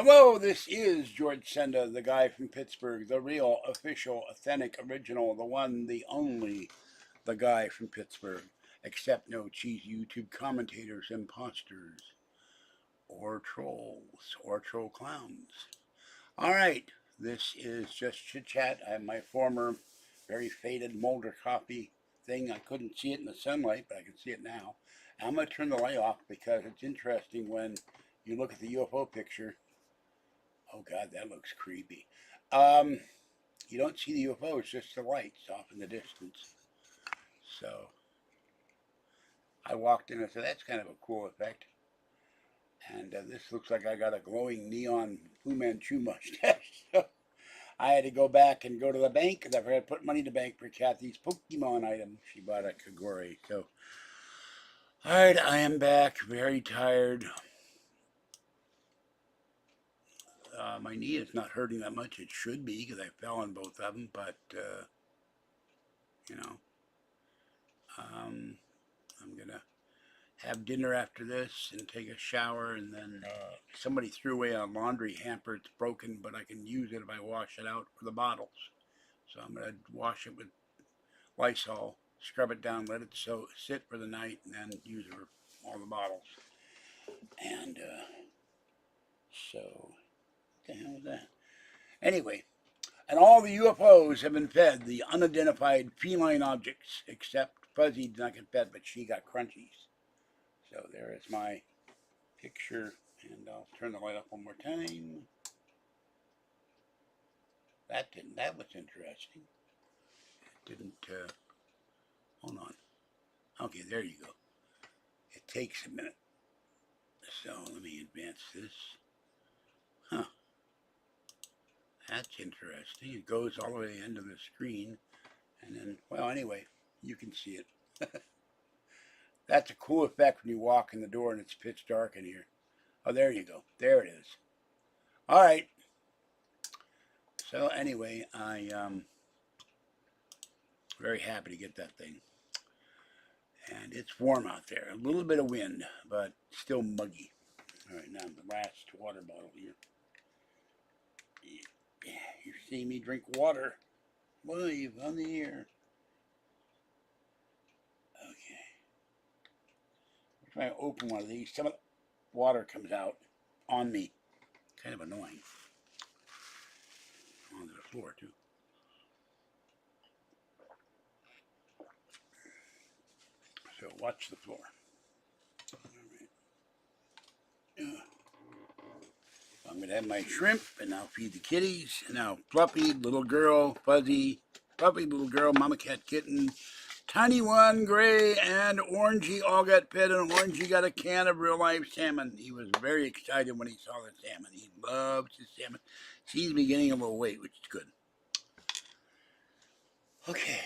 Hello, this is George Senda, the guy from Pittsburgh, the real, official, authentic, original, the one, the only, the guy from Pittsburgh. Except no cheesy YouTube commentators, imposters, or trolls, or troll clowns. All right, this is just chit chat. I have my former, very faded Molder copy thing. I couldn't see it in the sunlight, but I can see it now. I'm going to turn the light off because it's interesting when you look at the UFO picture. Oh God, that looks creepy. Um, you don't see the UFO; it's just the lights off in the distance. So I walked in and said, "That's kind of a cool effect." And this looks like I got a glowing neon Fu Manchu mustache. So I had to go back and go to the bank because I forgot to put money in the bank for Kathy's Pokemon item. She bought a Kagori. So, all right, I am back, very tired. My knee is not hurting that much. It should be because I fell on both of them, but you know, um, I'm gonna have dinner after this and take a shower, and then somebody threw away a laundry hamper. It's broken, but I can use it if I wash it out for the bottles. So I'm gonna wash it with Lysol, scrub it down, let it sit for the night, and then use it for all the bottles. And so, what the hell was that? Anyway, and all the UFOs have been fed the unidentified feline objects, except Fuzzy did not get fed, but she got crunchies. So there is my picture, and I'll turn the light up one more time. That was interesting. It didn't, hold on. Okay, there you go. It takes a minute. So let me advance this. Huh. That's interesting. It goes all the way to the end of the screen. And then, well, anyway, you can see it. That's a cool effect when you walk in the door and it's pitch dark in here. Oh, there you go. There it is. All right. So anyway, very happy to get that thing. And it's warm out there. A little bit of wind, but still muggy. All right, now the last water bottle here. You see me drink water live on the air. Okay. I'm trying to open one of these. Some of the water comes out on me. Kind of annoying. Onto the floor, too. So watch the floor. All right. I'm going to have my shrimp, and I'll feed the kitties. And now Fluffy, little girl, Fuzzy, Fluffy, little girl, Mama Cat Kitten, Tiny One, Gray, and Orangey all got fed, and Orangey got a can of real-life salmon. He was very excited when he saw the salmon. He loves his salmon. She's beginning a little weight, which is good. Okay.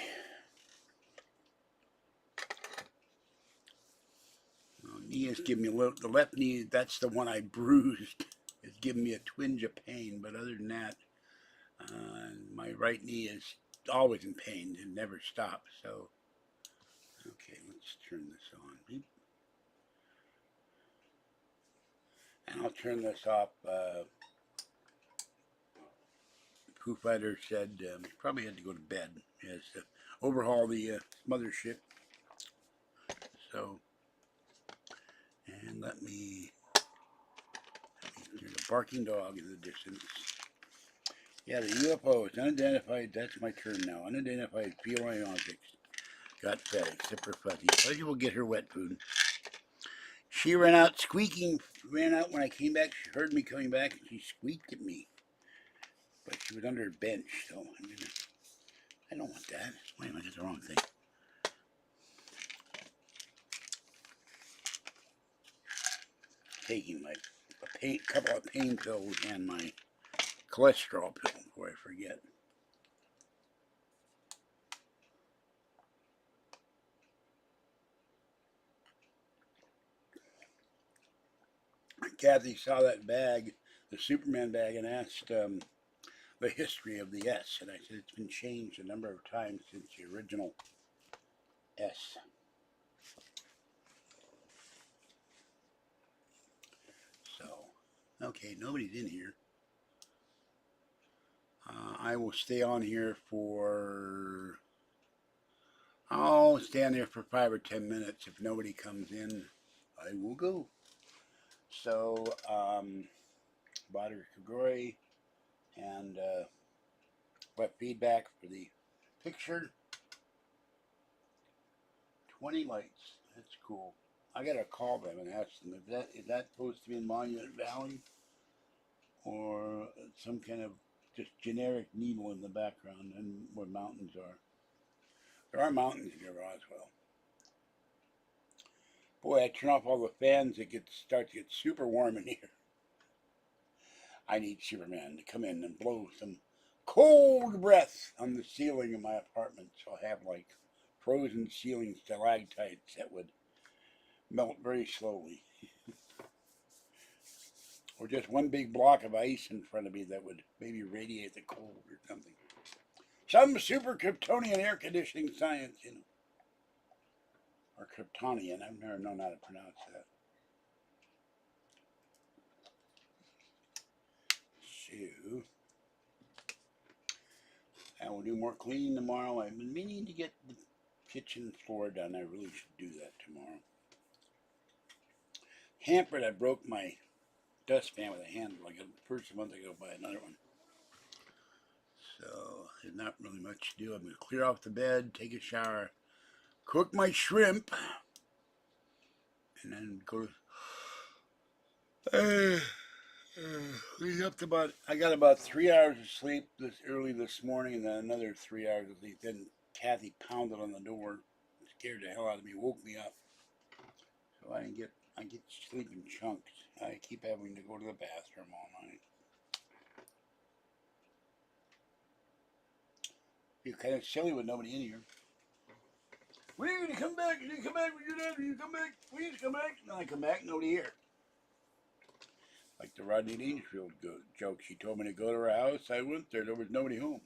Well, knee is giving me a little, the left knee, that's the one I bruised. It's giving me a twinge of pain, but other than that, my right knee is always in pain. It never stops. So, okay, let's turn this on. Beep. And I'll turn this off. Foo Fighter said he probably had to go to bed. He has to overhaul the mothership. So, and let me there's a barking dog in the distance. Yeah, the UFOs, unidentified, that's my turn now. Unidentified feline objects got fed, except for Fuzzy. Fuzzy will get her wet food. She ran out squeaking, ran out when I came back. She heard me coming back and she squeaked at me. But she was under a bench, so I don't want that. Wait a minute, I got the wrong thing. Taking my couple of pain pills and my cholesterol pill before I forget. Kathy saw that bag, the Superman bag, and asked the history of the S. And I said it's been changed a number of times since the original S. So, Okay, nobody's in here. I will stay on here for... I'll stand there for 5 or 10 minutes. If nobody comes in, I will go. So, Badr Kagori and wet feedback for the picture. 20 lights. That's cool. I gotta call them and ask them, is that supposed to be in Monument Valley? Or some kind of just generic needle in the background and where mountains are. There are mountains near Roswell. Boy, I turn off all the fans, it starts to get super warm in here. I need Superman to come in and blow some cold breath on the ceiling of my apartment, so I have like frozen ceiling stalactites that would melt very slowly. Or just one big block of ice in front of me that would maybe radiate the cold or something. Some super Kryptonian air conditioning science, you know. Or Kryptonian, I've never known how to pronounce that. So, I will do more cleaning tomorrow. I've been meaning to get the kitchen floor done. I really should do that tomorrow. Hampered, I broke my dustpan with a handle. I got the first month I go buy another one. So, there's not really much to do. I'm going to clear off the bed, take a shower, cook my shrimp, and then go to... I got about 3 hours of sleep early this morning, and then another 3 hours of sleep. Then Kathy pounded on the door, scared the hell out of me, woke me up. So I get sleep in chunks. I keep having to go to the bathroom all night. You're kind of silly with nobody in here. When are you going to come back? You come back with your dad? You come back? Please come back. And I come back, nobody here. Like the Rodney Dangerfield joke. She told me to go to her house. I went there. There was nobody home.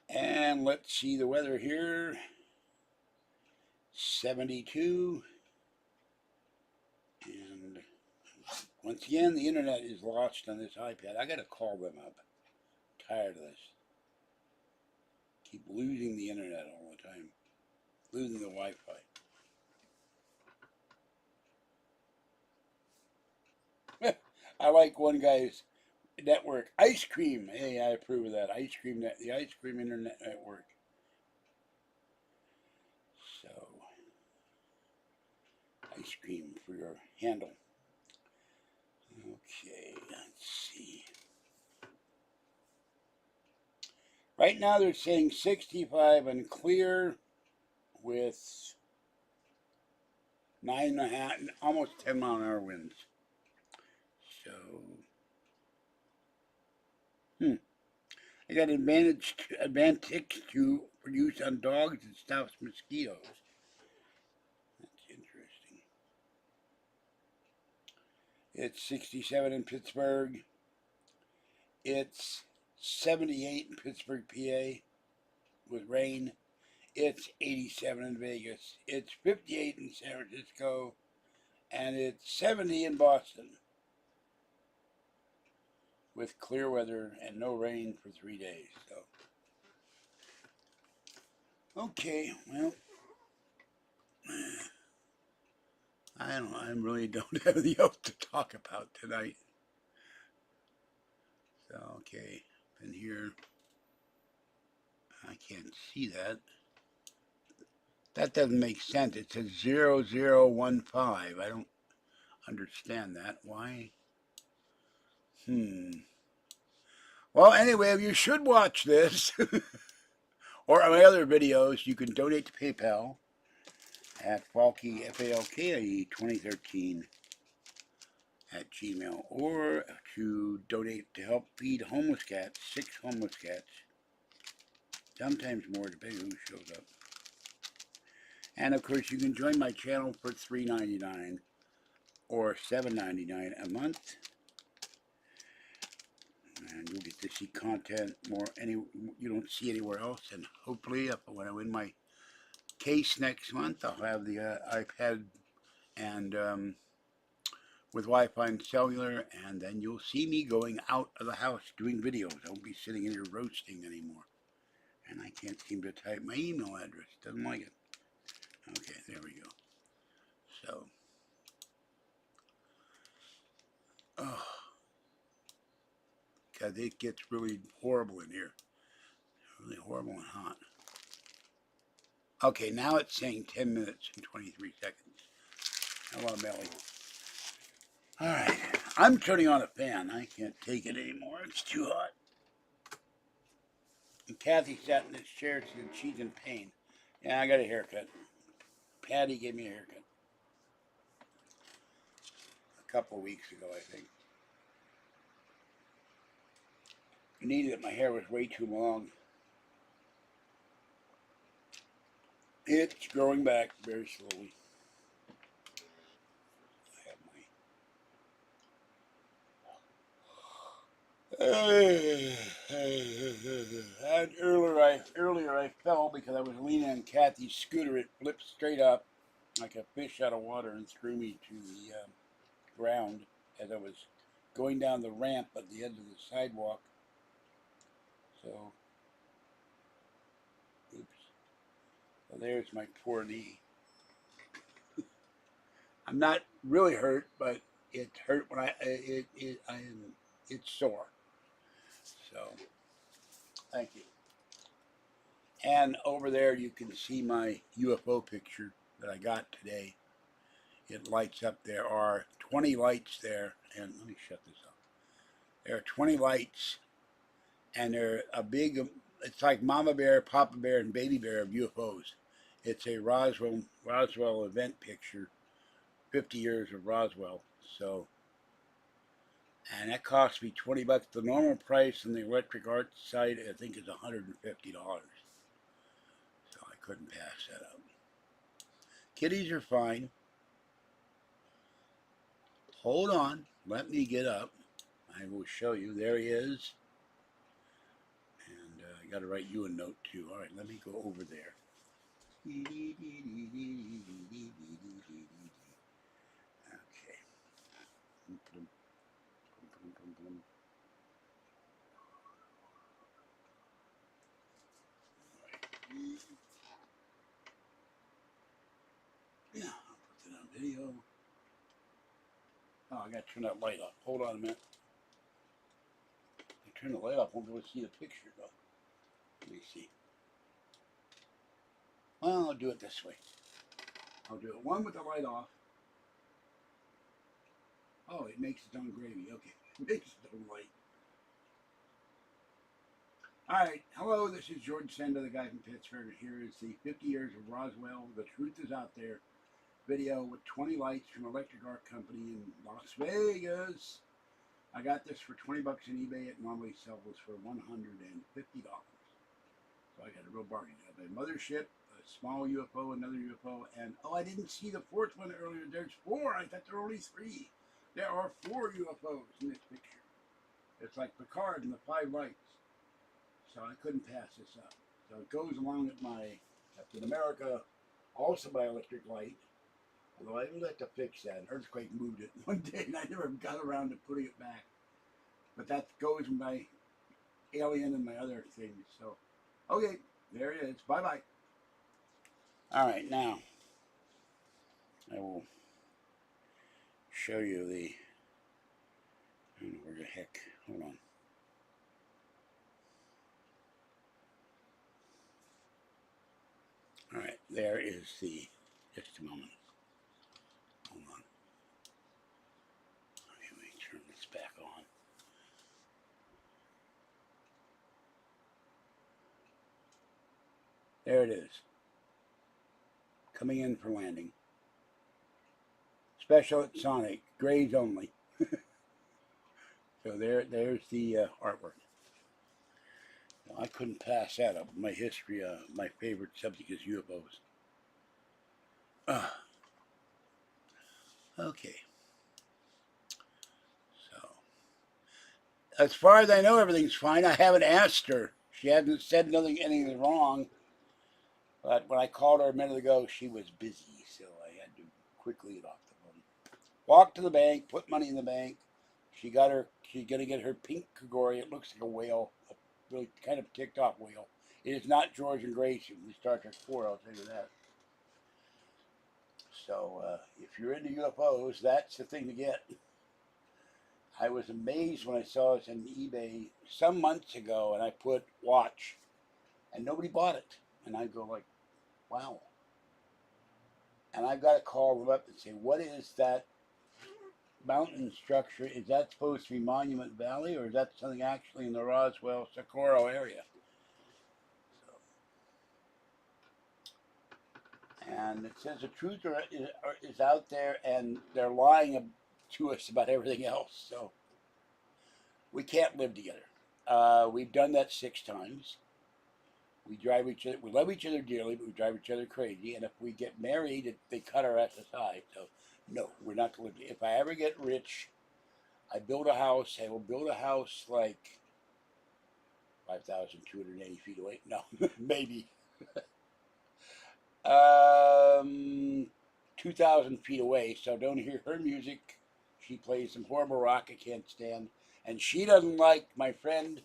And let's see the weather here. 72. And once again, the internet is lost on this iPad. I got to call them up. I'm tired of this. Keep losing the internet all the time. Losing the Wi-Fi. I like one guy's network. Ice cream. Hey, I approve of that. Ice cream net. The Ice Cream Internet Network. So, ice cream for your handle. Okay, let's see. Right now they're saying 65 and clear with 9.5, almost 10-mile-an-hour winds. So, I got advantage to produce on dogs and stops mosquitoes. That's interesting. It's 67 in Pittsburgh. It's 78 in Pittsburgh, PA, with rain. It's 87 in Vegas. It's 58 in San Francisco. And it's 70 in Boston, with clear weather and no rain for 3 days. So, okay, well, I don't know. I really don't have anything else to talk about tonight. So, okay, been here. I can't see that. That doesn't make sense. It says 0015. I don't understand that. Why? Well, anyway, you should watch this or my other videos. You can donate to PayPal at Falke, Falke 2013 at Gmail, or to donate to help feed homeless cats, 6 homeless cats, sometimes more depending who shows up. And of course, you can join my channel for $3.99 or $7.99 a month, and you'll get to see content you don't see anywhere else. And hopefully, when I win my case next month, I'll have the iPad and with Wi-Fi and cellular, and then you'll see me going out of the house doing videos. I won't be sitting in here roasting anymore. And I can't seem to type my email address. Doesn't like it. Okay, there we go. So, oh, because it gets really horrible in here. Really horrible and hot. Okay, now it's saying 10 minutes and 23 seconds. Hello, Melly. All right, I'm turning on a fan. I can't take it anymore. It's too hot. And Kathy sat in this chair and she's in pain. Yeah, I got a haircut. Patty gave me a haircut a couple of weeks ago, I think. I needed it. My hair was way too long. It's growing back very slowly. I have my. Earlier I fell because I was leaning on Kathy's scooter. It flipped straight up like a fish out of water and threw me to the ground as I was going down the ramp at the end of the sidewalk. So, oops. So there's my poor knee. I'm not really hurt, but it hurt when it's sore. So, thank you. And over there you can see my UFO picture that I got today. It lights up. There are 20 lights there, and let me shut this up. There are 20 lights, and they're a big, it's like Mama Bear, Papa Bear, and Baby Bear of UFOs. It's a Roswell event picture, 50 years of Roswell. So, and that cost me $20. The normal price on the electric art site, I think, is $150. So I couldn't pass that up. Kitties are fine. Hold on. Let me get up. I will show you. There he is. And I got to write you a note too. All right, let me go over there. Okay. Yeah, I'll put that on video. Oh, I got to turn that light off. Hold on a minute. I turn the light off, I won't be able to see the picture though. Let me see. Well, I'll do it this way. I'll do it one with the light off. Oh, it makes its own gravy. Okay, it makes its own light. All right, hello, this is George Senda, the guy from Pittsburgh. Here is the 50 years of Roswell. The Truth is Out There video with 20 lights from Electric Art Company in Las Vegas. I got this for $20 on eBay. It normally sells for $150. So I got a real bargain. I have a mothership, a small UFO, another UFO, and oh, I didn't see the fourth one earlier. There's 4. I thought there were only 3. There are 4 UFOs in this picture. It's like Picard and the 5 lights. So I couldn't pass this up. So it goes along with my Captain America, also my electric light. Although I would like to fix that. An earthquake moved it one day and I never got around to putting it back. But that goes with my alien and my other things. So, okay, there it is. Bye-bye. All right, now I will show you the, I don't know where the heck, hold on. All right, there is the, just a moment. Hold on. Okay, let me turn this back on. There it is. Coming in for landing. Special at Sonic, grays only. So there's the artwork. Well, I couldn't pass that up. My history, my favorite subject is UFOs. Okay. So, as far as I know, everything's fine. I haven't asked her. She hasn't said anything wrong. But when I called her a minute ago, she was busy, so I had to quickly get off the phone. Walked to the bank, put money in the bank. She's gonna get her pink Kagori. It looks like a whale, a really kind of ticked off whale. It is not George and Grace from Star Trek 4, I'll tell you that. So if you're into UFOs, that's the thing to get. I was amazed when I saw it on eBay some months ago, and I put watch, and nobody bought it. And I go like, wow. And I've got to call them up and say, what is that mountain structure? Is that supposed to be Monument Valley, or is that something actually in the Roswell, Socorro area? And it says the truth is out there, and they're lying to us about everything else. So we can't live together. We've done that 6 times. We drive each other. We love each other dearly, but we drive each other crazy. And if we get married, they cut our ass aside. So no, we're not going to live. If I ever get rich, I build a house. I will build a house like 5,280 feet away. No, maybe 2,000 feet away. So don't hear her music. She plays some horrible rock I can't stand, and she doesn't like my friend,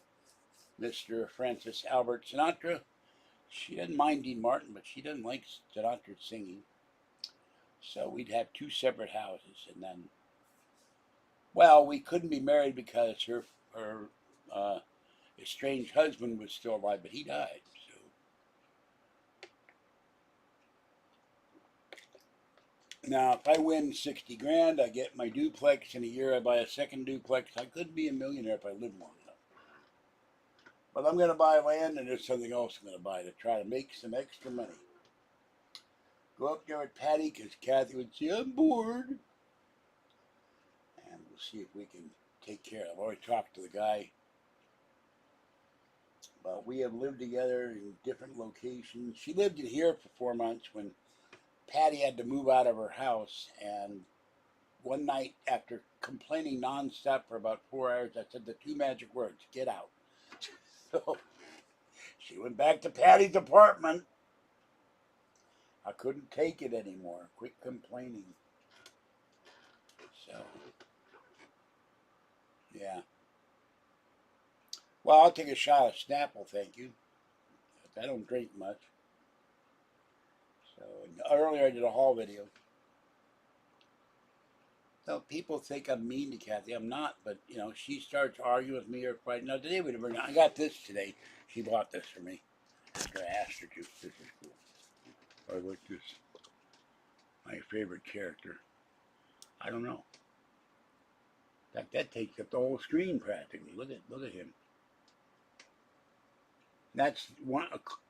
Mr. Francis Albert Sinatra. She doesn't mind Dean Martin, but she doesn't like Sinatra singing. So we'd have 2 separate houses, and then, well, we couldn't be married because her estranged husband was still alive, but he died. So now, if I win 60 grand, I get my duplex. In a year, I buy a second duplex. I could be a millionaire if I live long enough. But I'm going to buy land, and there's something else I'm going to buy to try to make some extra money. Go up there with Patty, because Kathy would say, I'm bored. And we'll see if we can take care of it. I've already talked to the guy. But we have lived together in different locations. She lived in here for 4 months when Patty had to move out of her house. And one night, after complaining nonstop for about 4 hours, I said the 2 magic words, get out. So she went back to Patty's apartment. I couldn't take it anymore. Quit complaining. So, yeah. Well, I'll take a shot of Snapple, thank you. I don't drink much. So, earlier I did a haul video. So people think I'm mean to Kathy. I'm not, but she starts arguing with me or fighting. Now today we didn't. I got this today. She bought this for me. After I asked her to. This is cool. I like this. My favorite character. I don't know. In fact, that takes up the whole screen practically. Look at him. That's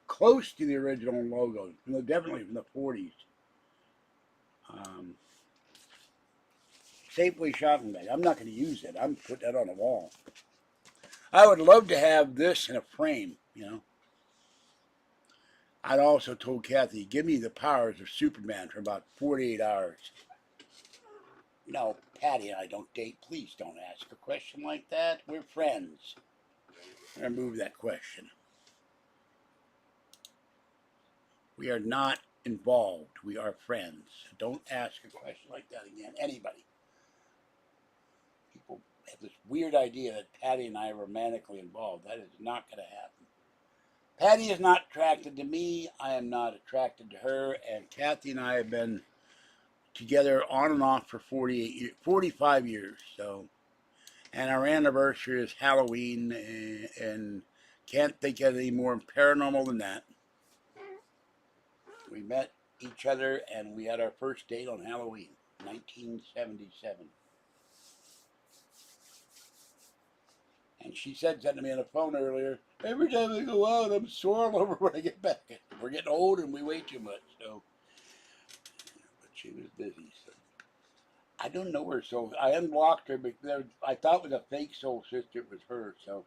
close to the original logo. Definitely from the 40s. Safeway shopping bag. I'm not going to use it. I'm putting that on the wall. I would love to have this in a frame, I'd also told Kathy, give me the powers of Superman for about 48 hours. No, Patty and I don't date. Please don't ask a question like that. We're friends. Remove that question. We are not involved. We are friends. Don't ask a question like that again. Anybody. People have this weird idea that Patty and I are romantically involved. That is not going to happen. Patty is not attracted to me. I am not attracted to her. And Kathy and I have been together on and off for 45 years. So, and our anniversary is Halloween, and can't think of any more paranormal than that. We met each other, and we had our first date on Halloween, 1977. And she said something to me on the phone earlier. Every time I go out, I'm sore all over when I get back. We're getting old and we weigh too much. So, but she was busy. So I don't know her. So I unblocked her because I thought it was a fake soul sister. It was her. So,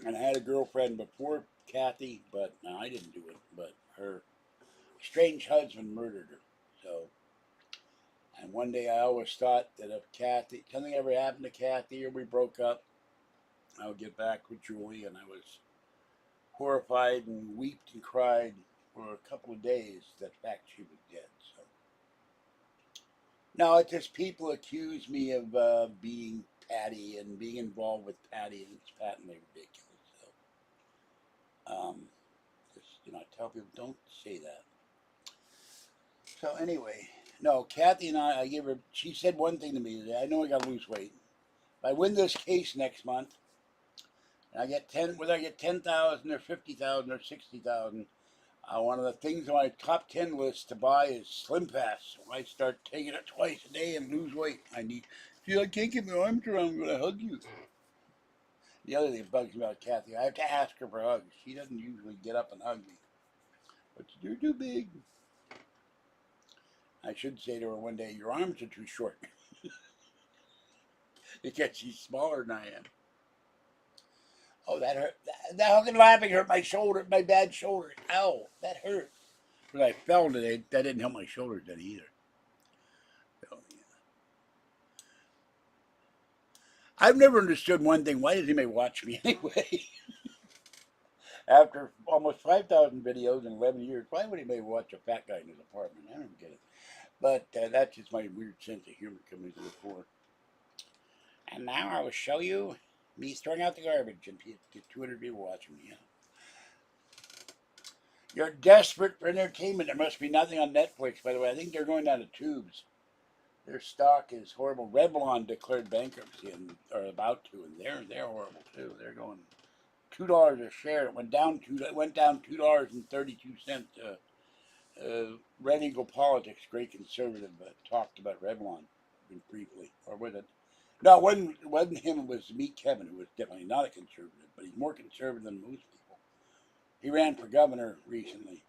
and I had a girlfriend before Kathy, but no, I didn't do it. But her strange husband murdered her. So. And one day I always thought that if something ever happened to Kathy or we broke up, I would get back with Julie, and I was horrified and wept and cried for a couple of days the fact she was dead. So no, it's just people accuse me of being Patty and being involved with Patty, and it's patently ridiculous. So just I tell people don't say that. So anyway, no, Kathy and I gave her. She said one thing to me today. I know I got to lose weight. If I win this case next month, and I get whether I get 10,000 or 50,000 or 60,000. One of the things on my top 10 list to buy is Slim Fast. When I start taking it twice a day and lose weight, I can't get my arms around. I'm going to hug you. The other thing that bugs me about Kathy, I have to ask her for hugs. She doesn't usually get up and hug me. But you're too big. I should say to her one day, your arms are too short. Because she's smaller than I am. Oh, that hurt. That hugging laughing hurt my shoulder, my bad shoulder. Ow, that hurt. When I fell today, that didn't help my shoulders then either. So, yeah. I've never understood one thing. Why does anybody watch me anyway? After almost 5,000 videos in 11 years, why would anybody watch a fat guy in his apartment? I don't get it. But that's just my weird sense of humor coming to the fore. And now I will show you me throwing out the garbage and get 200 people watching me. Yeah. You're desperate for entertainment. There must be nothing on Netflix, by the way. I think they're going down to tubes. Their stock is horrible. Revlon declared bankruptcy and are about to, and they're horrible too. They're going $2 a share. It went down $2.32. Red Eagle Politics, great conservative, talked about Revlon briefly, or was it? No, it wasn't him. It was Meet Kevin, who was definitely not a conservative, but he's more conservative than most people. He ran for governor recently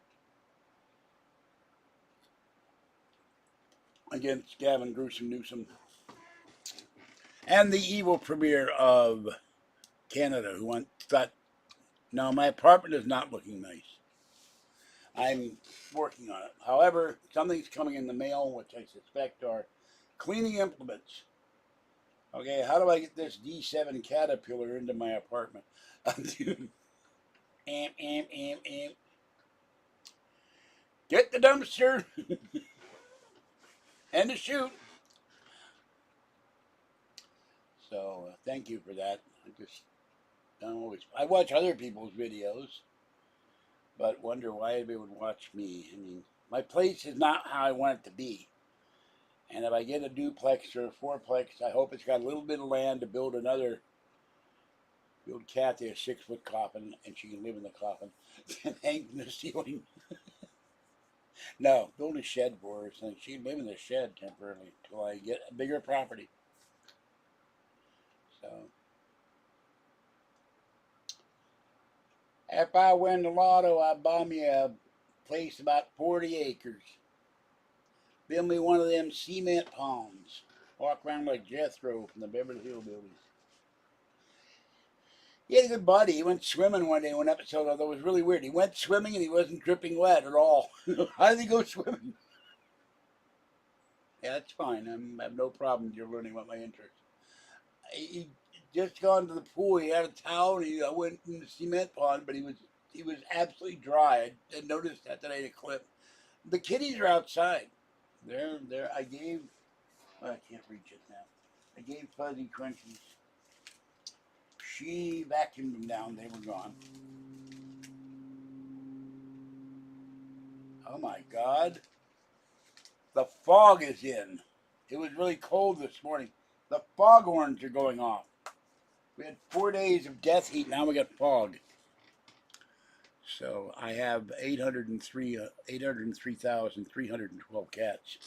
against Gavin Newsom, and the evil premier of Canada, who thought, no, my apartment is not looking nice. I'm working on it. However, something's coming in the mail, which I suspect are cleaning implements. Okay, how do I get this D7 Caterpillar into my apartment? Amp. Get the dumpster and the chute. So thank you for that. I watch other people's videos, but wonder why they would watch me. I mean, my place is not how I want it to be. And if I get a duplex or a fourplex, I hope it's got a little bit of land to build Kathy a 6-foot coffin, and she can live in the coffin and hang from the ceiling. No, build a shed for her, so she can live in the shed temporarily until I get a bigger property. So, if I win the lotto, I buy me a place about 40 acres. Build me one of them cement ponds. Walk around like Jethro from the Beverly Hillbillies. He had a good buddy. He went swimming one day in one episode, although it was really weird. He went swimming and he wasn't dripping wet at all. How did he go swimming? Yeah, that's fine. I have no problem. You're learning about my interests. He just gone to the pool. He had a towel and he went in the cement pond, but he was absolutely dry. I noticed that today in a clip. The kitties are outside. They're there. I can't reach it now. I gave Fuzzy Crunchies. She vacuumed them down. They were gone. Oh my God. The fog is in. It was really cold this morning. The foghorns are going off. We had 4 days of death heat. Now we got fog. So I have 803,312 cats.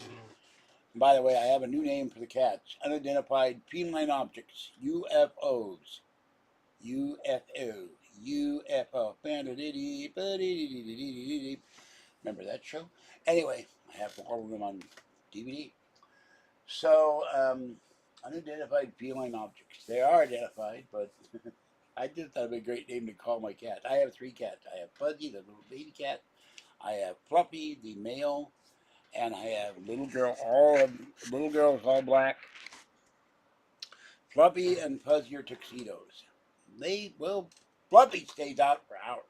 And by the way, I have a new name for the cats. Unidentified feline objects. UFOs. UFO. UFO. Remember that show? Anyway, I have all of them on DVD. So, unidentified feline objects. They are identified, but I just thought it'd be a great name to call my cat. I have 3 cats. I have Fuzzy, the little baby cat. I have Fluffy, the male, and I have little girl. Little girl's all black. Fluffy and Fuzzy are tuxedos. Fluffy stays out for hours.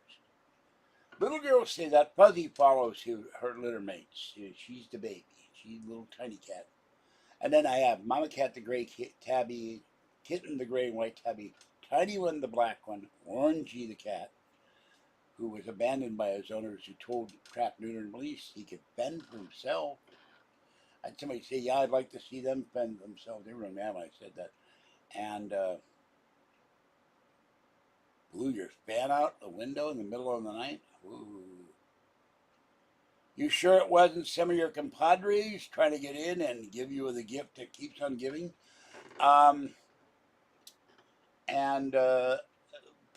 Little girls say that Fuzzy follows her litter mates. She's the baby. She's a little tiny cat. And then I have Mama Cat the gray tabby, Kitten the gray and white tabby, Tiny One the black one, Orangey the cat, who was abandoned by his owners who told trap, neuter, and release he could fend for himself. I had somebody say, yeah, I'd like to see them fend for themselves. They were mad when I said that. And blew your fan out the window in the middle of the night? Ooh. You sure it wasn't some of your compadres trying to get in and give you the gift that keeps on giving? Um, and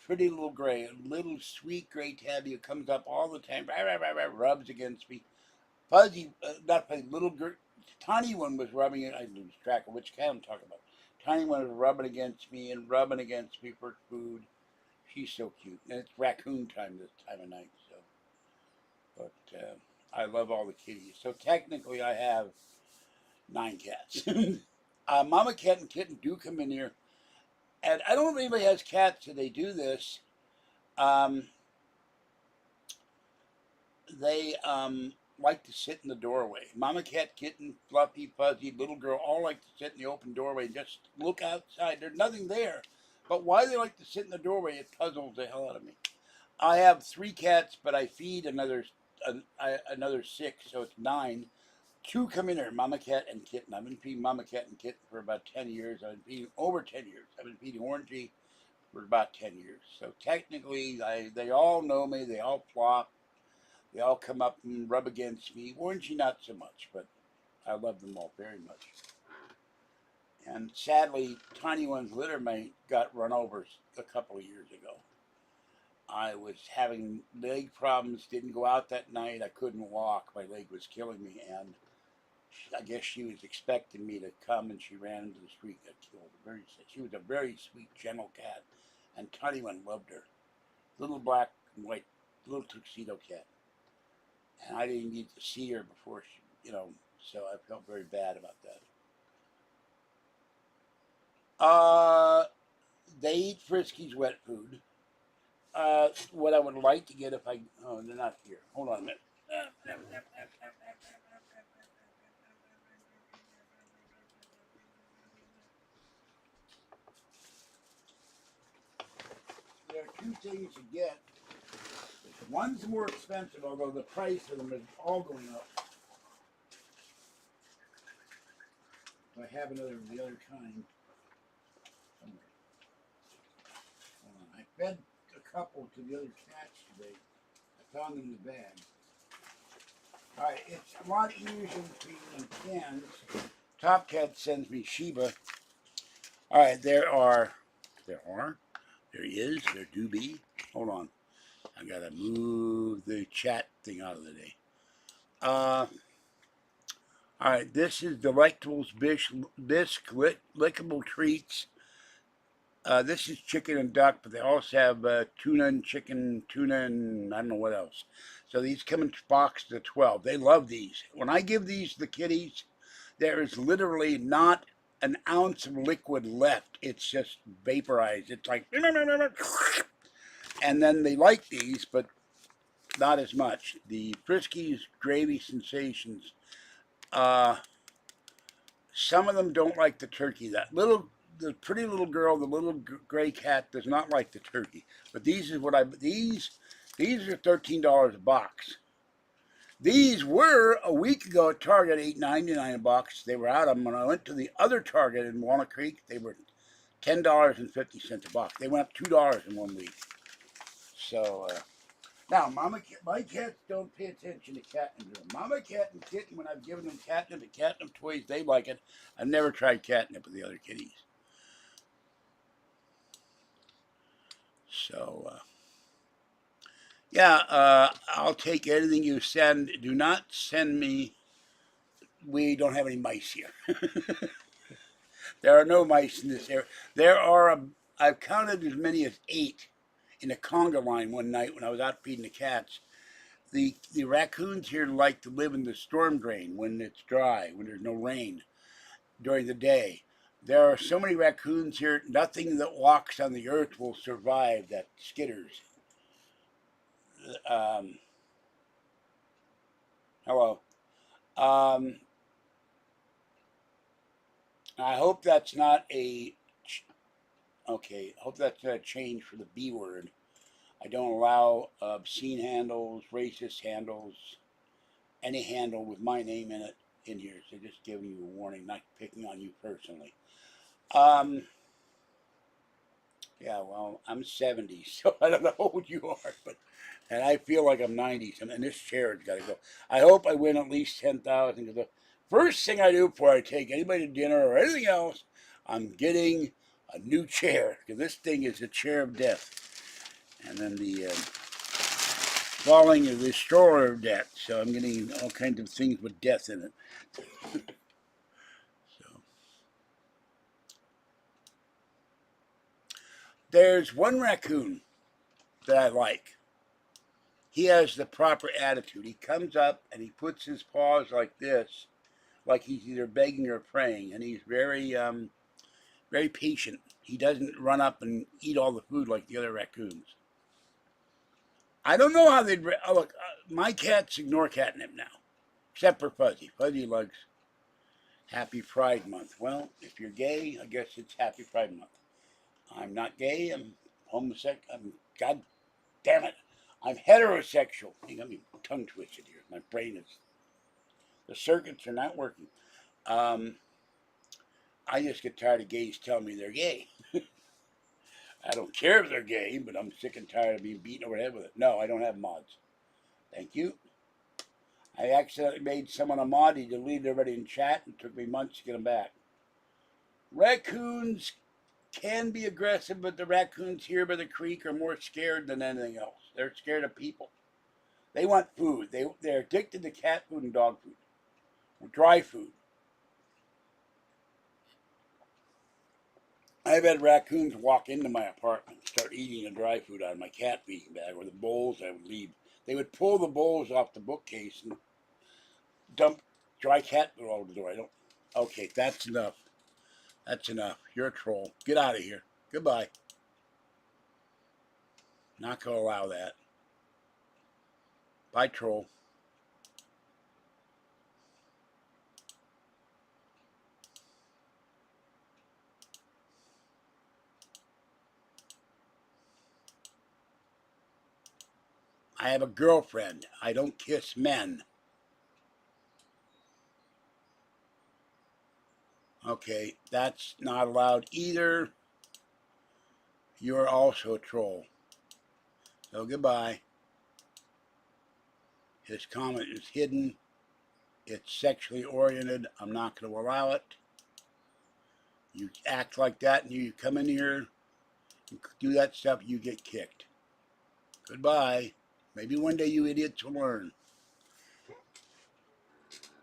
Pretty little gray, little sweet gray tabby who comes up all the time, rubs against me. Fuzzy, not fuzzy, tiny one was rubbing it. I lose track of which cat I'm talking about. Tiny one was rubbing against me and rubbing against me for food. She's so cute. And it's raccoon time this time of night, so. But I love all the kitties. So technically, I have 9 cats. Mama cat and kitten do come in here, and I don't know if anybody has cats, so they do this. Um, they like to sit in the doorway. Mama cat, kitten, Fluffy, Fuzzy, little girl, all like to sit in the open doorway and just look outside. There's nothing there. But why they like to sit in the doorway, it puzzles the hell out of me. I have 3 cats, but I feed another 6, so it's 9. 2 come in here, Mama Cat and Kitten. I've been feeding Mama Cat and Kitten for about 10 years. I've been feeding over 10 years. I've been feeding Orangey for about 10 years. So technically, they all know me. They all flop. They all come up and rub against me. Orangey not so much, but I love them all very much. And sadly, Tiny One's litter mate got run over a couple of years ago. I was having leg problems, didn't go out that night. I couldn't walk. My leg was killing me, and I guess she was expecting me to come, and she ran into the street and got killed. She was a very sweet, gentle cat, and Tiny One loved her. Little black and white, little tuxedo cat. And I didn't get to see her before so I felt very bad about that. They eat Frisky's wet food. What I would like to get if oh, they're not here. Hold on a minute. There are 2 things to get. One's more expensive, although the price of them is all going up. So I have the other kind somewhere. Hold on. I fed a couple to the other cats today. I found them in the bag. Alright, it's a lot easier than feeding in cans. Top Cat sends me Sheba. Alright, there he is, there do be. Hold on. I gotta move the chat thing out of the day. Alright, this is Delectables Bisque Lickable Treats. This is chicken and duck, but they also have tuna and chicken, tuna and I don't know what else. So these come in boxes of 12. They love these. When I give these to the kitties, there is literally not an ounce of liquid left. It's just vaporized. It's like, and then they like these, but not as much. The Friskies Gravy Sensations. Some of them don't like the turkey. The pretty little girl, the little gray cat, does not like the turkey. But these are $13 a box. These were a week ago at Target $8.99 a box. They were out of them. When I went to the other Target in Walnut Creek, they were $10.50 a box. They went up $2 in 1 week. So now, my cats don't pay attention to catnip. Mama Cat and Kitten, when I've given them catnip and catnip toys, they like it. I've never tried catnip with the other kitties. So, yeah, I'll take anything you send. Do not send me. We don't have any mice here. There are no mice in this area. I've counted as many as 8 in a conga line one night when I was out feeding the cats. The raccoons here like to live in the storm drain when it's dry, when there's no rain during the day. There are so many raccoons here, nothing that walks on the earth will survive that skitters. hello. Um, I hope that's not a, okay, I hope that's not a change for the B word. I don't allow obscene handles, racist handles, any handle with my name in it in here. So just giving you a warning, not picking on you personally. Um, yeah, well, I'm 70, so I don't know how old you are, but and I feel like I'm 90, and this chair has got to go. I hope I win at least 10,000. Because the first thing I do before I take anybody to dinner or anything else, I'm getting a new chair, because this thing is a chair of death. And then the falling is the destroyer of death, so I'm getting all kinds of things with death in it. So there's one raccoon that I like. He has the proper attitude. He comes up and he puts his paws like this, like he's either begging or praying, and he's very patient. He doesn't run up and eat all the food like the other raccoons. I don't know how they'd. Oh, look, my cats ignore catnip now, except for Fuzzy. Fuzzy likes Happy Pride Month. Well, if you're gay, I guess it's Happy Pride Month. I'm not gay. I'm homosexual. God damn it. I'm heterosexual. You got me tongue twisted here. My brain is. The circuits are not working. Um, I just get tired of gays telling me they're gay. I don't care if they're gay, but I'm sick and tired of being beaten over the head with it. No, I don't have mods. Thank you. I accidentally made someone a mod. He deleted everybody in chat, and it took me months to get him back. Raccoons can be aggressive, but the raccoons here by the creek are more scared than anything else. They're scared of people. They want food. They're addicted to cat food and dog food, or dry food. I've had raccoons walk into my apartment and start eating the dry food out of my cat feeding bag, or the bowls I would leave. They would pull the bowls off the bookcase and dump dry cat food all over the door. I don't. Okay, that's enough. That's enough. You're a troll. Get out of here. Goodbye. Not gonna allow that. Bye, troll. I have a girlfriend. I don't kiss men. Okay, that's not allowed either. You're also a troll. So goodbye. His comment is hidden. It's sexually oriented. I'm not going to allow it. You act like that and you come in here and do that stuff, you get kicked. Goodbye. Maybe one day you idiots will learn.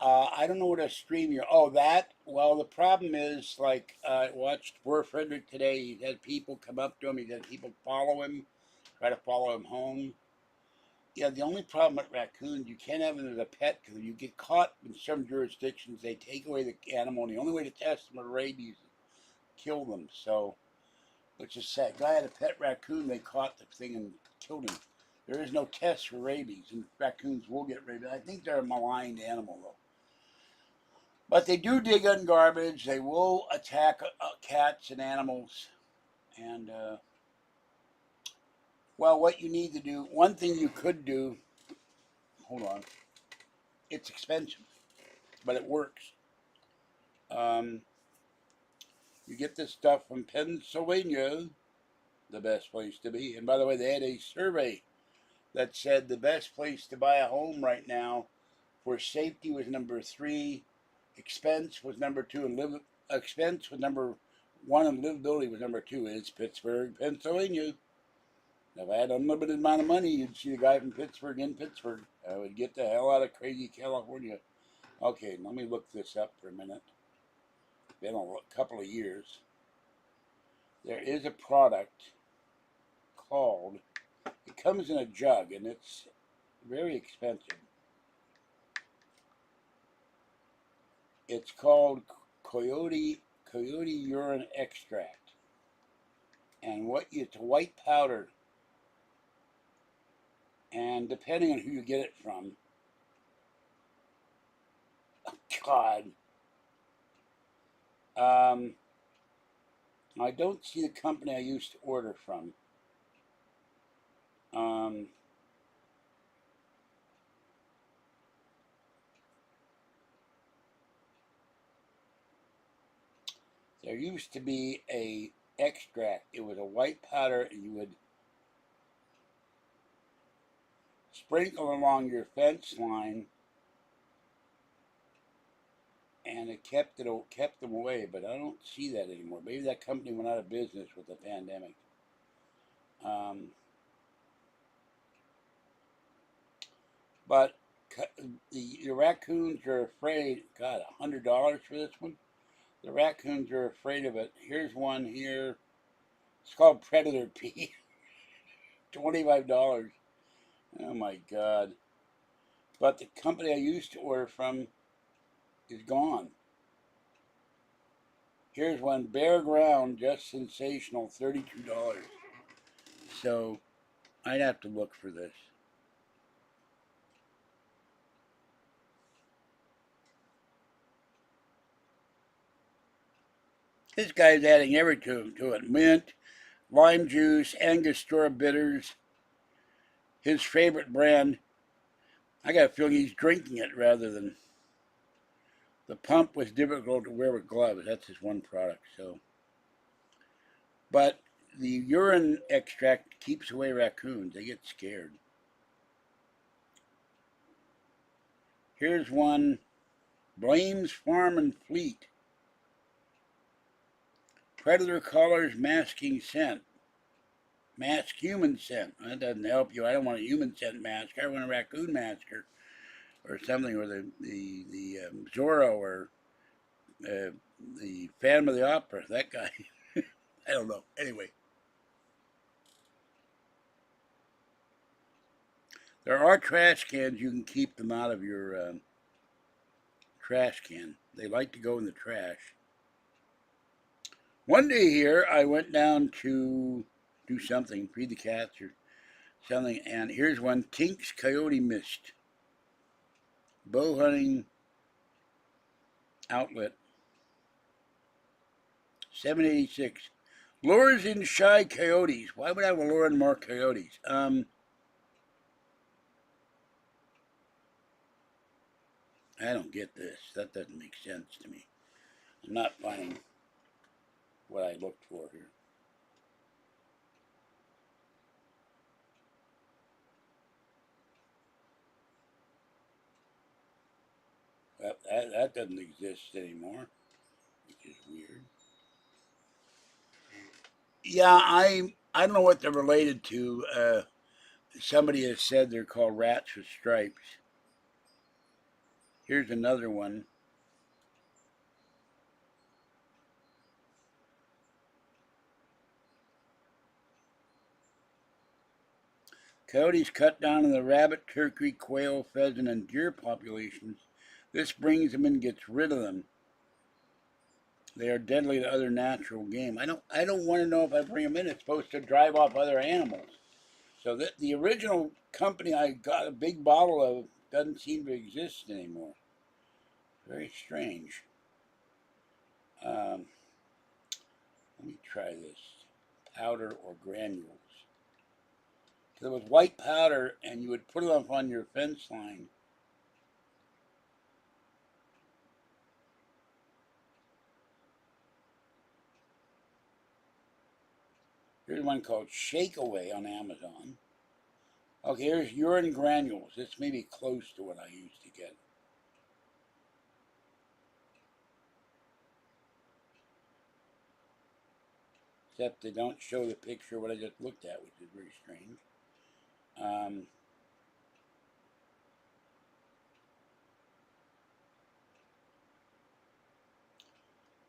I don't know what a stream you're. Oh, that? Well, the problem is, like, I watched Poor Frederick today. He had people come up to him. He had people follow him, try to follow him home. Yeah, the only problem with raccoons, you can't have them as a pet because if you get caught in some jurisdictions, they take away the animal, and the only way to test them for rabies is kill them. So, which is sad. Guy had a pet raccoon, they caught the thing and killed him. There is no test for rabies, and raccoons will get rabies. I think they're a maligned animal, though. But they do dig on garbage. They will attack cats and animals. And, well, what you need to do, one thing you could do, hold on, it's expensive, but it works. Um, you get this stuff from Pennsylvania, the best place to be. And by the way, they had a survey that said the best place to buy a home right now for safety was number 3, expense was number 2, and expense was number 1, and livability was number 2. It's Pittsburgh, Pennsylvania. If I had an unlimited amount of money, you'd see the guy from Pittsburgh in Pittsburgh. I would get the hell out of crazy California. Okay, let me look this up for a minute. Been a couple of years. There is a product called, it comes in a jug and it's very expensive. It's called coyote urine extract. And it's white powder. And depending on who you get it from, God, I don't see the company I used to order from. Um, there used to be a extract. It was a white powder, and you would sprinkle along your fence line, and it kept them away. But I don't see that anymore. Maybe that company went out of business with the pandemic. Um, but the raccoons are afraid. God, $100 for this one. The raccoons are afraid of it. Here's one here. It's called Predator Pea. $25. Oh my God. But the company I used to order from is gone. Here's one, Bare Ground, just sensational, $32. So I'd have to look for this. This guy's adding everything to it. Mint, lime juice, Angostura bitters, his favorite brand. I got a feeling he's drinking it rather than... The pump was difficult to wear with gloves. That's his one product. So, but the urine extract keeps away raccoons. They get scared. Here's one, Blame's Farm and Fleet. Predator colors masking scent. Mask human scent. That doesn't help you. I don't want a human scent mask. I want a raccoon masker or something, or the Zorro or the Phantom of the Opera. That guy. I don't know. Anyway, there are trash cans. You can keep them out of your trash can. They like to go in the trash. One day here, I went down to do something, feed the cats or something, and here's one, Tink's Coyote Mist. Bow hunting outlet, $7.86. Lures in shy coyotes. Why would I have a lure in more coyotes? I don't get this. That doesn't make sense to me. I'm not finding what I looked for here. That doesn't exist anymore, which is weird. Yeah, I don't know what they're related to. Somebody has said they're called rats with stripes. Here's another one. Coyotes cut down on the rabbit, turkey, quail, pheasant, and deer populations. This brings them and gets rid of them. They are deadly to other natural game. I don't want to know if I bring them in. It's supposed to drive off other animals. So the original company I got a big bottle of doesn't seem to exist anymore. Very strange. Um, let me try this. Powder or granules. So it was white powder, and you would put it up on your fence line. Here's one called Shake Away on Amazon. Okay, here's urine granules. This may be close to what I used to get. Except they don't show the picture of what I just looked at, which is very strange. Um,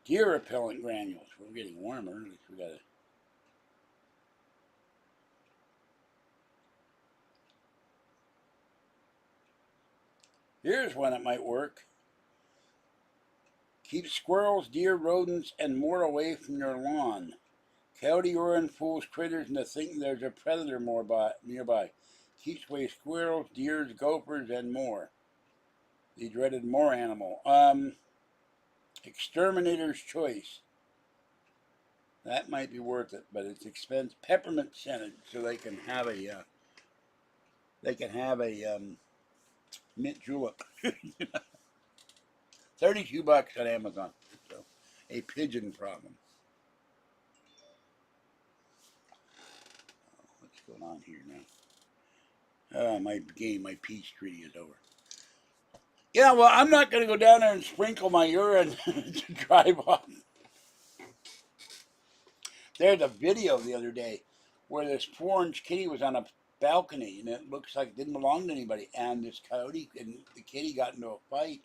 Deer repellent granules. We're getting warmer. At least we got to... Here's one that might work. Keep squirrels, deer, rodents, and more away from your lawn. Coyote urine fools critters into thinking there's a predator nearby. keeps away squirrels, deers, gophers, and more. The dreaded more animal. Exterminator's choice. That might be worth it, but it's expensive. Peppermint scented, so they can have a mint julep. $32 on Amazon. So, a pigeon problem. What's going on here now? My peace treaty is over. Yeah, well, I'm not going to go down there and sprinkle my urine to drive off. There's a video the other day where this poor orange kitty was on a balcony, and it looks like it didn't belong to anybody. And this coyote and the kitty got into a fight,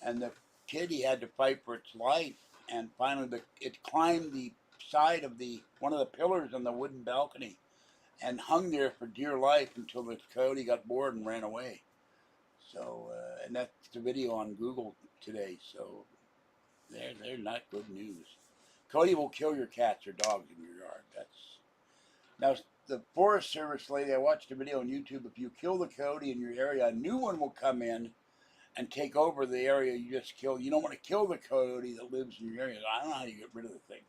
and the kitty had to fight for its life. And finally, it climbed the side of one of the pillars on the wooden balcony, and hung there for dear life until the coyote got bored and ran away. So, and that's the video on Google today. So, they're not good news. Coyote will kill your cats or dogs in your yard. Now the Forest Service lady. I watched a video on YouTube. If you kill the coyote in your area, a new one will come in and take over the area you just killed. You don't want to kill the coyote that lives in your area. I don't know how you get rid of the thing.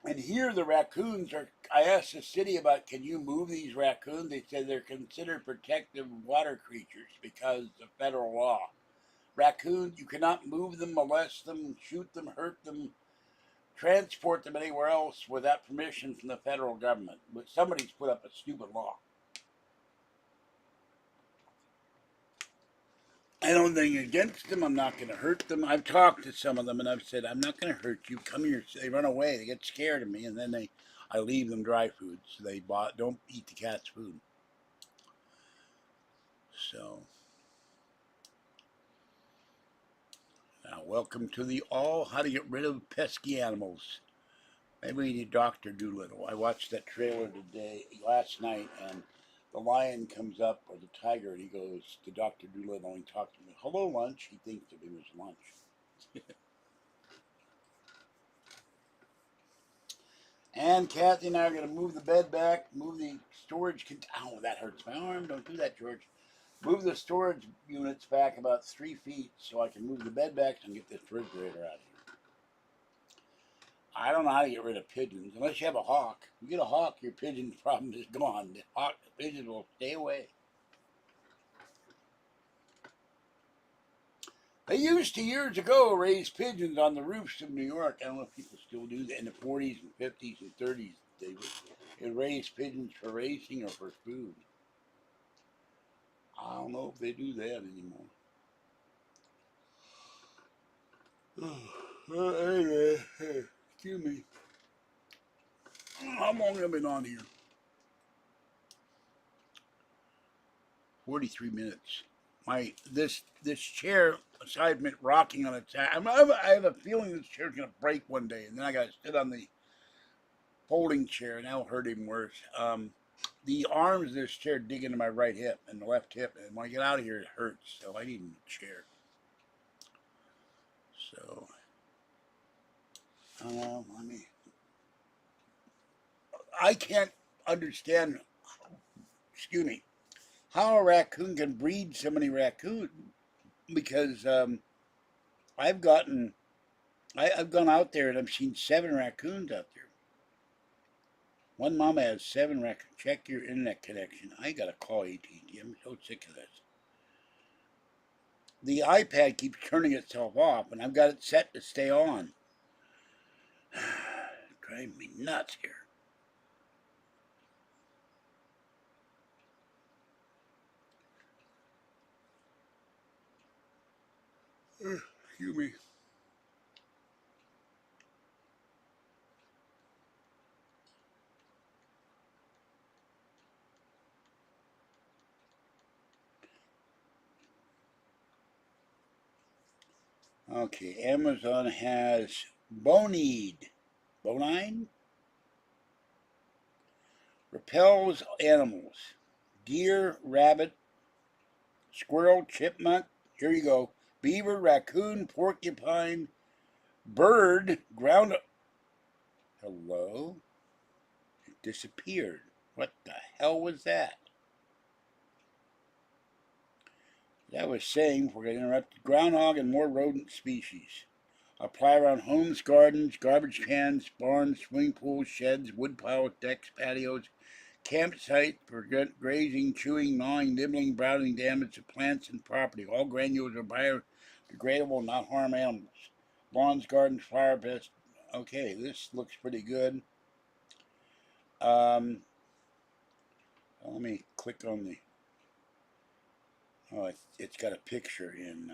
And here the raccoons are. I asked the city about, can you move these raccoons? They said they're considered protective water creatures because of federal law. Raccoons, you cannot move them, molest them, shoot them, hurt them, transport them anywhere else without permission from the federal government. But somebody's put up a stupid law. I don't think against them. I'm not going to hurt them. I've talked to some of them and I've said, I'm not going to hurt you. Come here. They run away. They get scared of me, and then I leave them dry food. So don't eat the cat's food. So now, welcome to the how to get rid of pesky animals. Maybe we need Dr. Doolittle. I watched that trailer last night, and the lion comes up, or the tiger, and he goes to Dr. Doolittle and he talks to him. Hello, lunch. He thinks of him as lunch. And Kathy and I are going to move the bed back, move the storage Ow, that hurts my arm. Don't do that, George. Move the storage units back about 3 feet so I can move the bed back and get the refrigerator out of here. I don't know how to get rid of pigeons unless you have a hawk. If you get a hawk, your pigeon problem is gone. The pigeons will stay away. They used to, years ago, raise pigeons on the roofs of New York. I don't know if people still do that. In the 40s and 50s and 30s, they would raise pigeons for racing or for food. I don't know if they do that anymore. Anyway, excuse me. How long have I been on here? 43 minutes. This chair, aside from it rocking on its side, I have a feeling this chair's gonna break one day, and then I gotta sit on the folding chair, and that'll hurt even worse. The arms of this chair dig into my right hip and the left hip, and when I get out of here, it hurts. So I need a new chair. So, I can't understand. Excuse me. How a raccoon can breed so many raccoons? Because I've gone out there and I've seen 7 raccoons out there. One mama has 7 raccoons. Check your internet connection. I gotta call AT&T. I'm so sick of this. The iPad keeps turning itself off, and I've got it set to stay on. Driving me nuts here. Excuse me. Okay, Amazon has bonide. Repels animals. Deer, rabbit, squirrel, chipmunk. Here you go. Beaver, raccoon, porcupine, bird, ground Hello? It disappeared. What the hell was that? As I was saying, we're going to interrupt groundhog and more rodent species. Apply around homes, gardens, garbage cans, barns, swimming pools, sheds, wood piles, decks, patios, campsites for grazing, chewing, gnawing, nibbling, browsing damage to plants and property. All granules are biodegradable, not harm animals. Lawns, gardens, flower beds. Okay, this looks pretty good. Um, let me click on the. Oh, it's got a picture in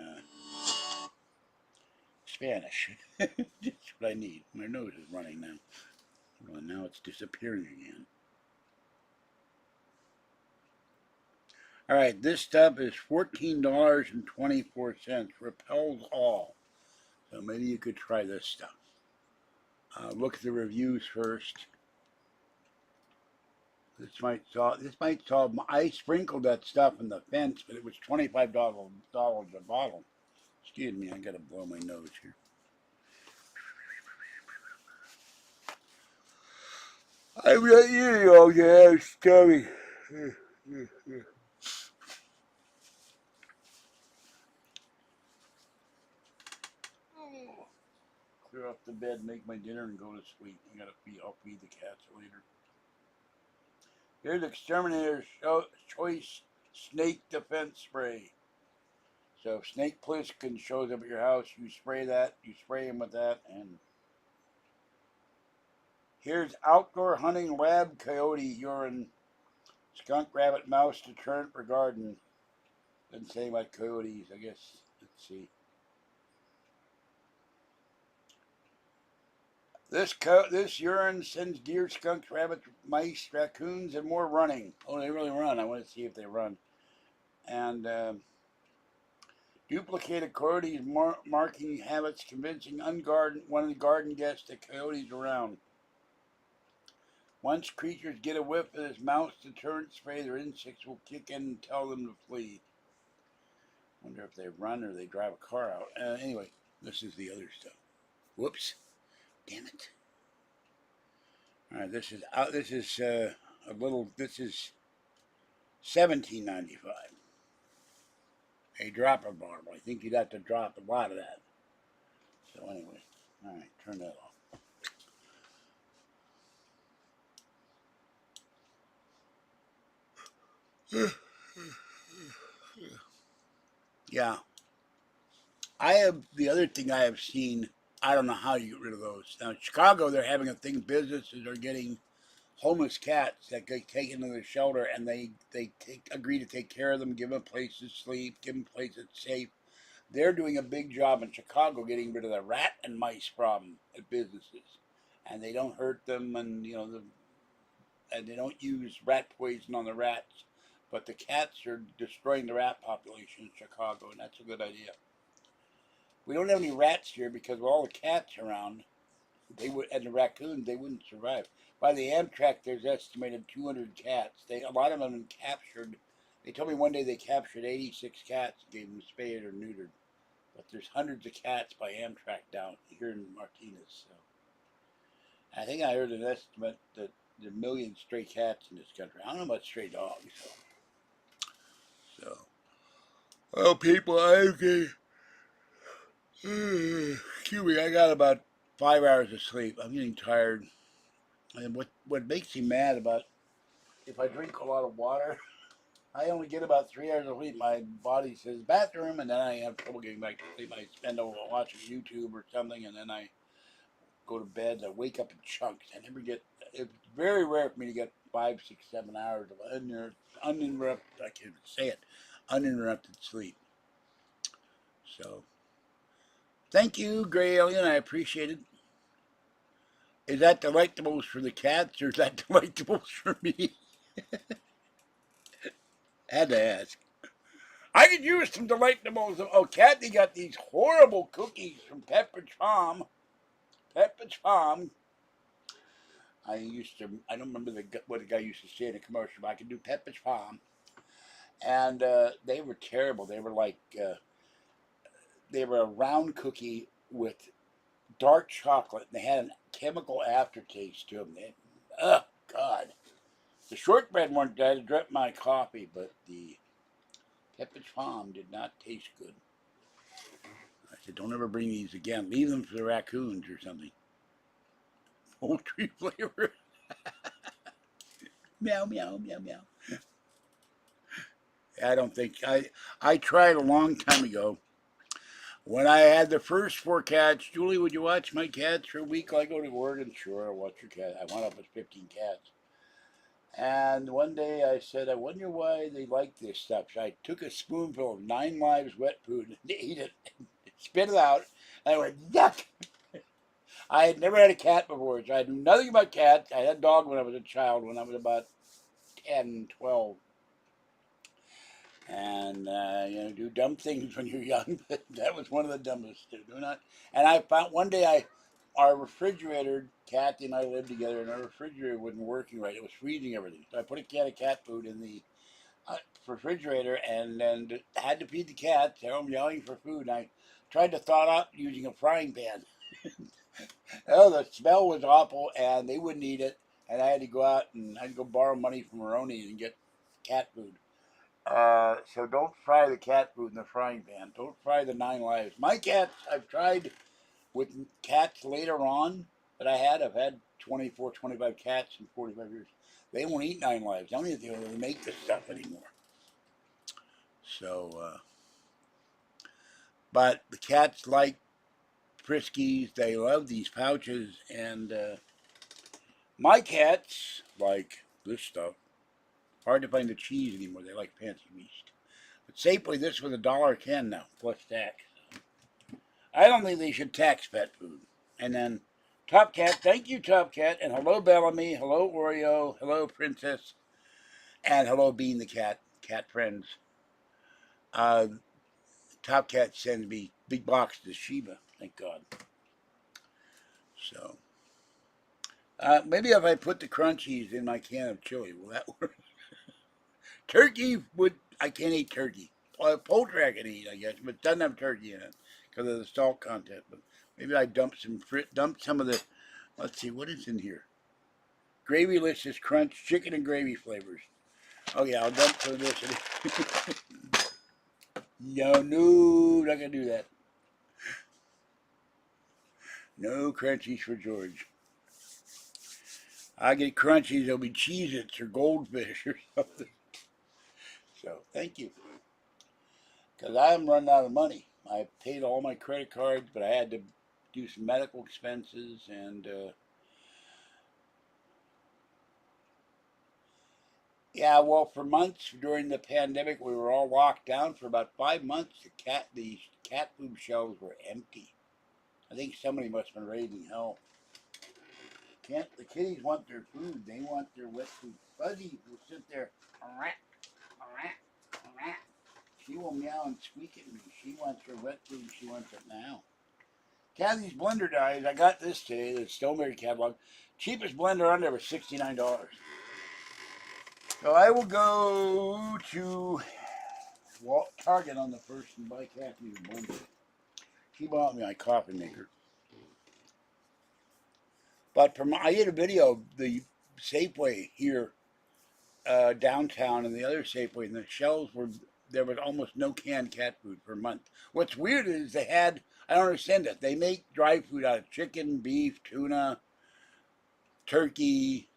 Spanish. Just what I need. My nose is running now. Well, now it's disappearing again. All right, this stuff is $14.24. Repels all. So maybe you could try this stuff. Look at the reviews first. This might solve. I sprinkled that stuff in the fence, but it was $25 a bottle. Excuse me, I gotta blow my nose here. I've got you all your stomach. Clear off the bed, make my dinner, and go to sleep. I'll feed the cats later. Here's Exterminator's Choice Snake Defense Spray. So if Snake Plissken shows up at your house, you spray him with that. And here's Outdoor Hunting Lab Coyote Urine, Skunk Rabbit Mouse Deterrent for Garden. Doesn't say about coyotes, I guess. Let's see. This urine sends deer, skunks, rabbits, mice, raccoons, and more running. Oh, they really run. I want to see if they run. And duplicated coyotes marking habits, convincing one of the garden guests that coyotes around. Once creatures get a whiff of this mouse deterrent spray, their instincts will kick in and tell them to flee. Wonder if they run or they drive a car out. Anyway, this is the other stuff. Whoops. Damn it. All right, this is $17.95. A dropper bottle. I think you'd have to drop a lot of that. So anyway, all right, turn that off. Yeah, the other thing I have seen. I don't know how you get rid of those. Now in Chicago, they're having a thing. Businesses are getting homeless cats that get taken to the shelter, and they agree to take care of them, give them a place to sleep, give them a place that's safe. They're doing a big job in Chicago getting rid of the rat and mice problem at businesses, and they don't hurt them, and and they don't use rat poison on the rats, but the cats are destroying the rat population in Chicago, and that's a good idea. We don't have any rats here because with all the cats around, and the raccoons, they wouldn't survive. By the Amtrak, there's estimated 200 cats. A lot of them have been captured. They told me one day they captured 86 cats and gave them spayed or neutered. But there's hundreds of cats by Amtrak down here in Martinez. So I think I heard an estimate that there are millions of stray cats in this country. I don't know about stray dogs. So well, people, okay. Excuse me, I got about 5 hours of sleep. I'm getting tired. And what makes me mad about if I drink a lot of water, I only get about 3 hours of sleep. My body says bathroom, and then I have trouble getting back to sleep. I spend over watching YouTube or something, and then I go to bed. I wake up in chunks. I never get. It's very rare for me to get 5, 6, 7 hours of uninterrupted. I can't say it. Uninterrupted sleep. So, thank you, Gray Alien. I appreciate it. Is that delectables for the cats, or is that delectables for me? Had to ask. I could use some delectables. Oh, Kathy got these horrible cookies from Pepperidge Farm. Pepperidge Farm. I don't remember what the guy used to say in a commercial, but I could do Pepperidge Farm. And they were terrible. They were they were a round cookie with dark chocolate. They had chemical aftertaste to them. Oh, God. The shortbread one I dropped my coffee, but the Pepperidge Farm did not taste good. I said, don't ever bring these again. Leave them for the raccoons or something. Poultry flavor. Meow, meow, meow, meow. I don't think, I tried a long time ago. When I had the first 4 cats, Julie, would you watch my cats for a week? I go to Oregon. Sure, I'll watch your cat. I wound up with 15 cats. And one day I said, I wonder why they like this stuff. So I took a spoonful of 9 Lives wet food and ate it, spit it out, and I went, yuck! I had never had a cat before, so I knew nothing about cats. I had a dog when I was a child, when I was about 10, 12. And, do dumb things when you're young, but that was one of the dumbest to do. Not. And I found, one day our refrigerator, Kathy and I lived together, and our refrigerator wasn't working right. It was freezing everything. So I put a can of cat food in the refrigerator and then had to feed the cats. They were yelling for food. And I tried to thaw it out using a frying pan. Oh, the smell was awful, and they wouldn't eat it. And I had to go out and I had to go borrow money from Maroni and get cat food. So don't fry the cat food in the frying pan. Don't fry the 9 Lives. My cats, I've tried with cats later on that I've had 24, 25 cats in 45 years. They won't eat 9 Lives. I don't even think they make this stuff anymore. So, but the cats like Friskies. They love these pouches. And my cats like this stuff. Hard to find the cheese anymore. They like Fancy Feast. But Safeway, this was $1 a can now, plus tax. I don't think they should tax pet food. And then Top Cat, thank you, Top Cat, and hello, Bellamy, hello, Oreo, hello, Princess, and hello, Bean the Cat, cat friends. Top Cat sends me big boxes of Shiba, thank God. So, maybe if I put the crunchies in my can of chili, will that work? Turkey I can't eat turkey. Poultry I can eat, I guess, but it doesn't have turkey in it because of the salt content. But maybe I dump some of the, let's see, what is in here? Gravylicious Crunch, chicken and gravy flavors. Oh yeah, I'll dump some of this. No, not gonna do that. No crunchies for George. I get crunchies, there'll be Cheez-Its or Goldfish or something. So, thank you. Because I'm running out of money. I paid all my credit cards, but I had to do some medical expenses and yeah, well, for months during the pandemic, we were all locked down for about 5 months. The cat food shelves were empty. I think somebody must have been raising hell. The kitties want their food. They want their wet food. Fuzzy will sit there. She will meow and squeak at me. She wants her wet food. She wants it now. Kathy's blender dies. I got this today. The Stowberry catalog. Cheapest blender on there was $69. So I will go to Target on the first and buy Kathy's blender. She bought me my coffee maker. But I did a video of the Safeway here downtown and the other Safeway, and the shelves there was almost no canned cat food for a month. What's weird is I don't understand it. They make dry food out of chicken, beef, tuna, turkey,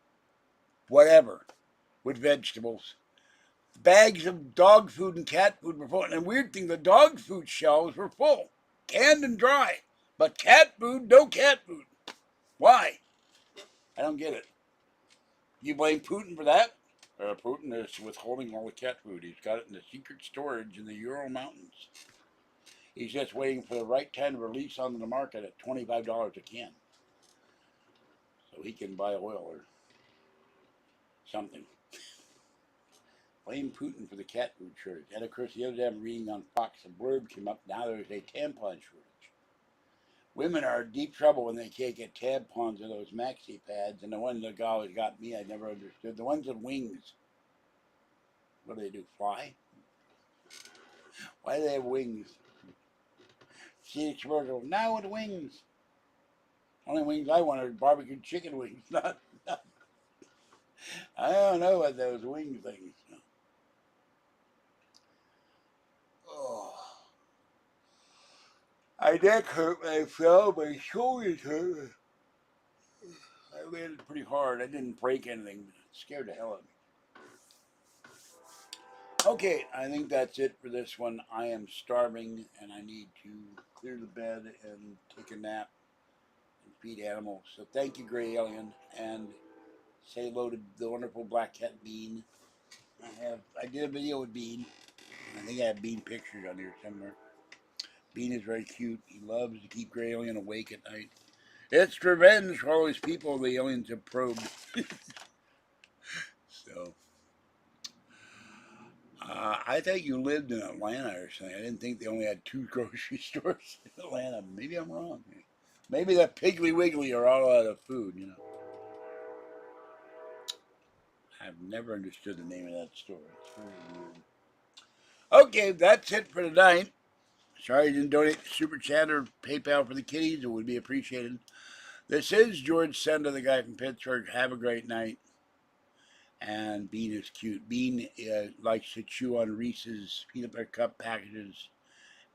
whatever, with vegetables. Bags of dog food and cat food were full. And the weird thing, the dog food shelves were full, canned and dry. But cat food, no cat food. Why? I don't get it. You blame Putin for that? Putin is withholding all the cat food. He's got it in the secret storage in the Ural Mountains. He's just waiting for the right time to release onto the market at $25 a can. So he can buy oil or something. Blame Putin for the cat food shortage. And of course, the other day I'm reading on Fox, a blurb came up. Now there's a tampon shortage. Women are in deep trouble when they can't get tampons or those maxi pads. And the ones that always got me, I never understood. The ones with wings. What do? Fly? Why do they have wings? See the commercial, now with wings. Only wings I want are barbecue chicken wings. Not I don't know what those wing things. Oh, my neck hurt when I fell. My shoulders hurt. I landed pretty hard. I didn't break anything. But it scared the hell out of me. Okay, I think that's it for this one. I am starving and I need to clear the bed and take a nap and feed animals. So thank you, Gray Alien, and say hello to the wonderful black cat Bean. I did a video with Bean. I think I have Bean pictures on here somewhere. Bean is very cute. He loves to keep Gray Alien awake at night. It's revenge for all these people the aliens have probed. So, I thought you lived in Atlanta or something. I didn't think they only had 2 grocery stores in Atlanta. Maybe I'm wrong. Maybe the Piggly Wiggly are all out of food, you know. I've never understood the name of that store. It's very weird. Okay, that's it for tonight. Sorry you didn't donate to Super Chat or PayPal for the kitties. It would be appreciated. This is George Senda, the guy from Pittsburgh. Have a great night. And Bean is cute. Bean likes to chew on Reese's peanut butter cup packages.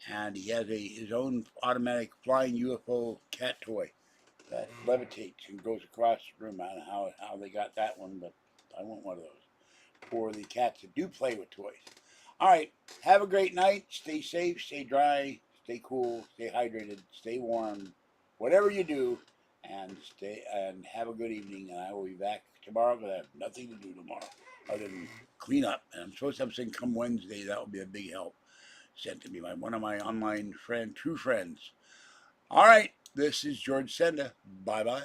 And he has his own automatic flying UFO cat toy that levitates and goes across the room. I don't know how they got that one, but I want one of those for the cats that do play with toys. All right, have a great night. Stay safe, stay dry, stay cool, stay hydrated, stay warm, whatever you do, and have a good evening. And I will be back tomorrow because I have nothing to do tomorrow other than clean up. And I'm supposed to have something come Wednesday. That will be a big help. Sent to me by one of my online true friends. All right, this is George Senda. Bye bye.